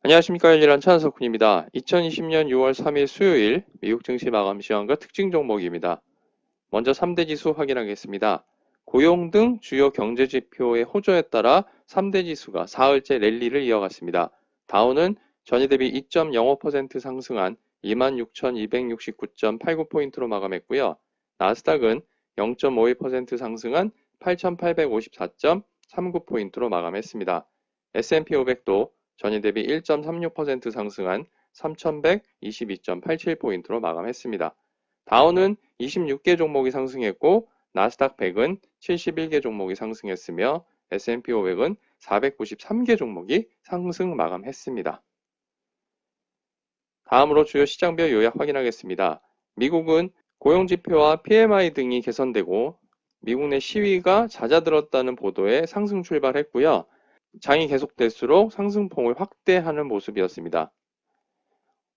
안녕하십니까. 일일한 차은석훈입니다. 2020년 6월 3일 수요일 미국 증시 마감 시황과 특징 종목입니다. 먼저 3대 지수 확인하겠습니다. 고용 등 주요 경제 지표의 호조에 따라 3대 지수가 사흘째 랠리를 이어갔습니다. 다우는 전일 대비 2.05% 상승한 26,269.89포인트로 마감했고요. 나스닥은 0.51% 상승한 8,854.39포인트로 마감했습니다. S&P 500도 전일 대비 1.36% 상승한 3,122.87포인트로 마감했습니다. 다우는 26개 종목이 상승했고 나스닥 100은 71개 종목이 상승했으며 S&P 500은 493개 종목이 상승 마감했습니다. 다음으로 주요 시장별 요약 확인하겠습니다. 미국은 고용지표와 PMI 등이 개선되고 미국 내 시위가 잦아들었다는 보도에 상승 출발했고요. 장이 계속될수록 상승폭을 확대하는 모습이었습니다.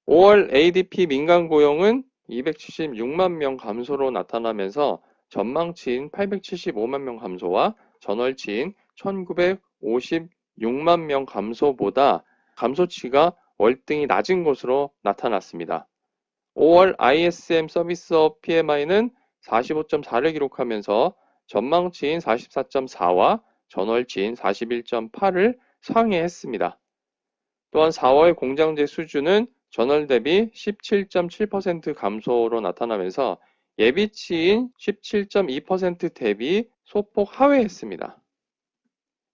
5월 ADP 민간 고용은 276만 명 감소로 나타나면서 전망치인 875만 명 감소와 전월치인 1956만 명 감소보다 감소치가 월등히 낮은 것으로 나타났습니다. 5월 ISM 서비스업 PMI는 45.4를 기록하면서 전망치인 44.4와 전월치인 41.8을 상회했습니다. 또한 4월 공장제 수주는 전월 대비 17.7% 감소로 나타나면서 예비치인 17.2% 대비 소폭 하회했습니다.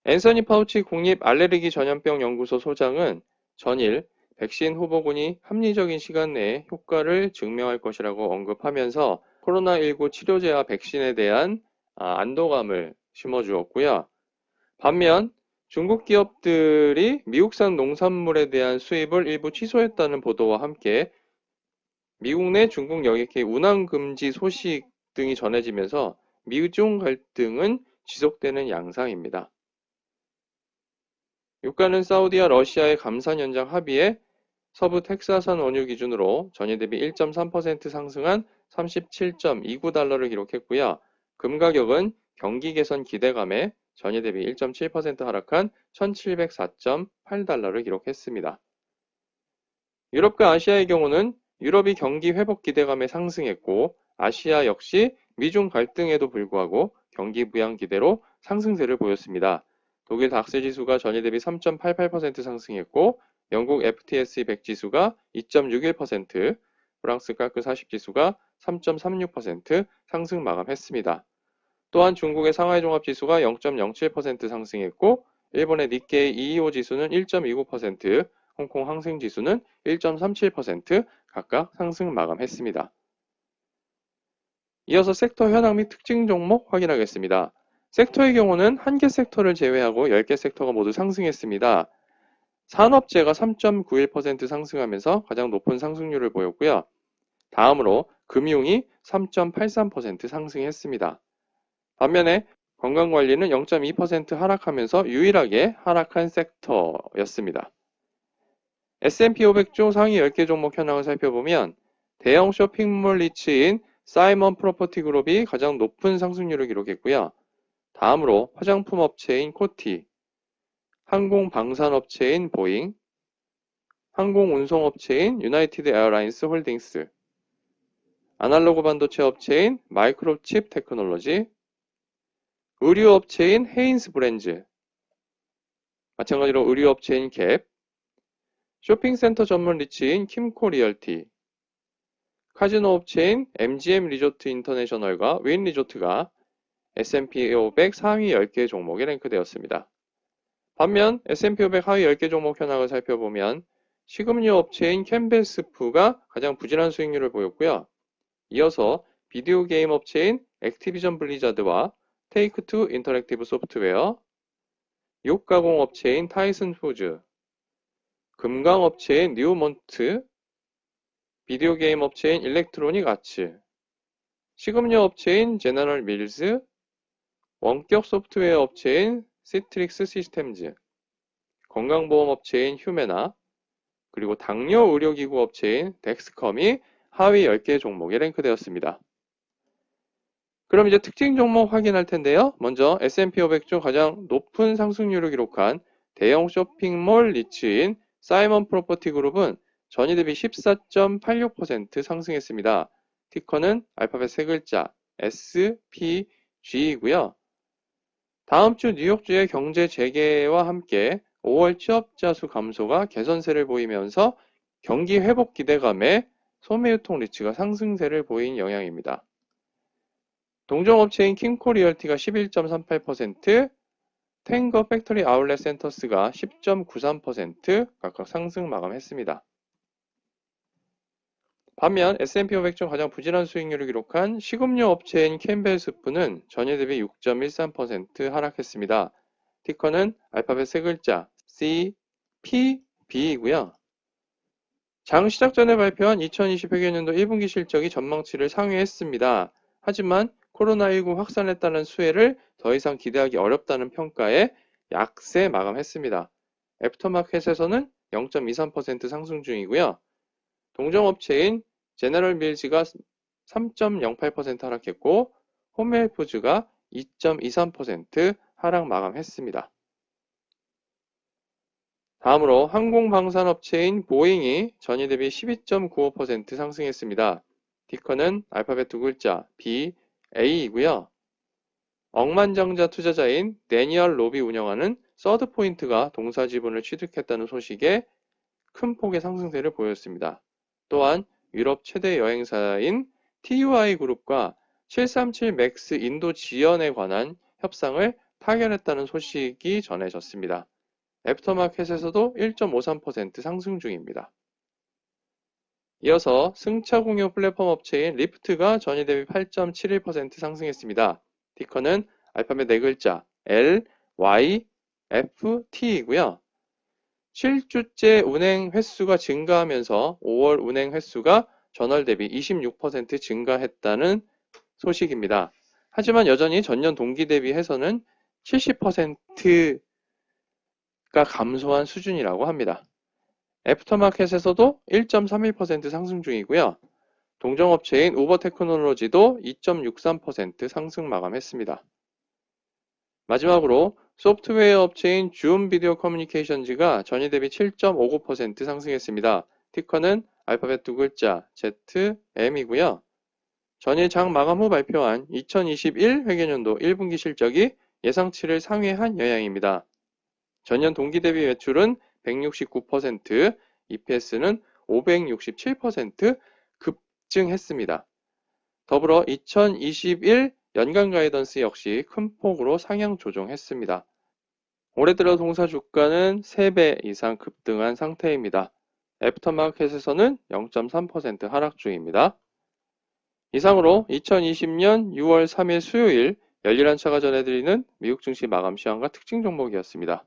앤서니 파우치 국립 알레르기 전염병 연구소 소장은 전일 백신 후보군이 합리적인 시간 내에 효과를 증명할 것이라고 언급하면서 코로나19 치료제와 백신에 대한 안도감을 심어주었고요. 반면 중국 기업들이 미국산 농산물에 대한 수입을 일부 취소했다는 보도와 함께 미국 내 중국 여객기 운항 금지 소식 등이 전해지면서 미중 갈등은 지속되는 양상입니다. 유가는 사우디와 러시아의 감산 현장 합의에 서부 텍사스산 원유 기준으로 전일 대비 1.3% 상승한 37.29달러를 기록했고요. 금 가격은 경기 개선 기대감에 전일 대비 1.7% 하락한 1704.8달러를 기록했습니다. 유럽과 아시아의 경우는 유럽이 경기 회복 기대감에 상승했고 아시아 역시 미중 갈등에도 불구하고 경기 부양 기대로 상승세를 보였습니다. 독일 닥스 지수가 전일 대비 3.88% 상승했고 영국 FTSE 100 지수가 2.61%, 프랑스 카크 40 지수가 3.36% 상승 마감했습니다. 또한 중국의 상하이 종합 지수가 0.07% 상승했고 일본의 니케이 225 지수는 1.29%, 홍콩 항생 지수는 1.37% 각각 상승 마감했습니다. 이어서 섹터 현황 및 특징 종목 확인하겠습니다. 섹터의 경우는 한 개 섹터를 제외하고 10개 섹터가 모두 상승했습니다. 산업재가 3.91% 상승하면서 가장 높은 상승률을 보였고요. 다음으로 금융이 3.83% 상승했습니다. 반면에 건강관리는 0.2% 하락하면서 유일하게 하락한 섹터였습니다. S&P 500 중 상위 10개 종목 현황을 살펴보면 대형 쇼핑몰 리츠인 사이먼 프로퍼티 그룹이 가장 높은 상승률을 기록했고요. 다음으로 화장품 업체인 코티, 항공방산업체인 보잉, 항공운송업체인 유나이티드 에어라인스 홀딩스, 아날로그 반도체 업체인 마이크로칩 테크놀로지, 의류업체인 헤인스 브랜즈, 마찬가지로 의류업체인 갭, 쇼핑센터 전문 리츠인 킴코 리얼티, 카지노 업체인 MGM 리조트 인터내셔널과 윈 리조트가 S&P 500 상위 10개 종목에 랭크되었습니다. 반면 S&P 500 하위 10개 종목 현황을 살펴보면 식음료 업체인 캔베스프가 가장 부진한 수익률을 보였고요. 이어서 비디오 게임 업체인 액티비전 블리자드와 테이크2 인터랙티브 소프트웨어, 육가공 업체인 타이슨 푸즈, 금강 업체인 뉴몬트, 비디오 게임 업체인 일렉트로닉 아츠, 식음료 업체인 제너럴 밀즈, 원격 소프트웨어 업체인 시트릭스 시스템즈, 건강보험 업체인 휴메나, 그리고 당뇨 의료기구 업체인 덱스컴이 하위 10개 종목에 랭크되었습니다. 그럼 이제 특징 종목 확인할 텐데요. 먼저 S&P 500 중 가장 높은 상승률을 기록한 대형 쇼핑몰 리츠인 사이먼 프로퍼티 그룹은 전일 대비 14.86% 상승했습니다. 티커는 알파벳 세 글자 SPG이고요. 다음 주 뉴욕주의 경제 재개와 함께 5월 취업자 수 감소가 개선세를 보이면서 경기 회복 기대감에 소매유통 리츠가 상승세를 보인 영향입니다. 동종업체인 킹코 리얼티가 11.38%, 탱거 팩토리 아울렛 센터스가 10.93% 각각 상승 마감했습니다. 반면 S&P 500 중 가장 부진한 수익률을 기록한 식음료 업체인 캠벨 스프는 전일 대비 6.13% 하락했습니다. 티커는 알파벳 세 글자 CPB이고요. 장 시작 전에 발표한 2020 회계연도 1분기 실적이 전망치를 상회했습니다. 하지만 코로나19 확산에 따른 수혜를 더 이상 기대하기 어렵다는 평가에 약세 마감했습니다. 애프터마켓에서는 0.23% 상승 중이고요. 동종업체인 제너럴 밀즈가 3.08% 하락했고 홈헬푸즈가 2.23% 하락 마감했습니다. 다음으로 항공방산업체인 보잉이 전일 대비 12.95% 상승했습니다. 티커는 알파벳 두 글자 BA이고요. 억만장자 투자자인 데니얼 로비 운영하는 서드포인트가 동사 지분을 취득했다는 소식에 큰 폭의 상승세를 보였습니다. 또한 유럽 최대 여행사인 TUI 그룹과 737 맥스 인도 지연에 관한 협상을 타결했다는 소식이 전해졌습니다. 애프터마켓에서도 1.53% 상승 중입니다. 이어서 승차 공유 플랫폼 업체인 리프트가 전일 대비 8.71% 상승했습니다. 티커는 알파벳 네 글자 LYFT이고요. 7주째 운행 횟수가 증가하면서 5월 운행 횟수가 전월 대비 26% 증가했다는 소식입니다. 하지만 여전히 전년 동기 대비해서는 70%가 감소한 수준이라고 합니다. 애프터마켓에서도 1.31% 상승 중이고요. 동종업체인 우버테크놀로지도 2.63% 상승 마감했습니다. 마지막으로 소프트웨어 업체인 줌 비디오 커뮤니케이션즈가 전일 대비 7.59% 상승했습니다. 티커는 알파벳 두 글자 ZM이고요. 전일 장 마감 후 발표한 2021 회계연도 1분기 실적이 예상치를 상회한 영향입니다. 전년 동기 대비 매출은 169%, EPS는 567% 급증했습니다. 더불어 2021 연간 가이던스 역시 큰 폭으로 상향 조정했습니다. 올해 들어 동사 주가는 3배 이상 급등한 상태입니다. 애프터마켓에서는 0.3% 하락 중입니다. 이상으로 2020년 6월 3일 수요일 열일한 차가 전해드리는 미국 증시 마감 시황과 특징 종목이었습니다.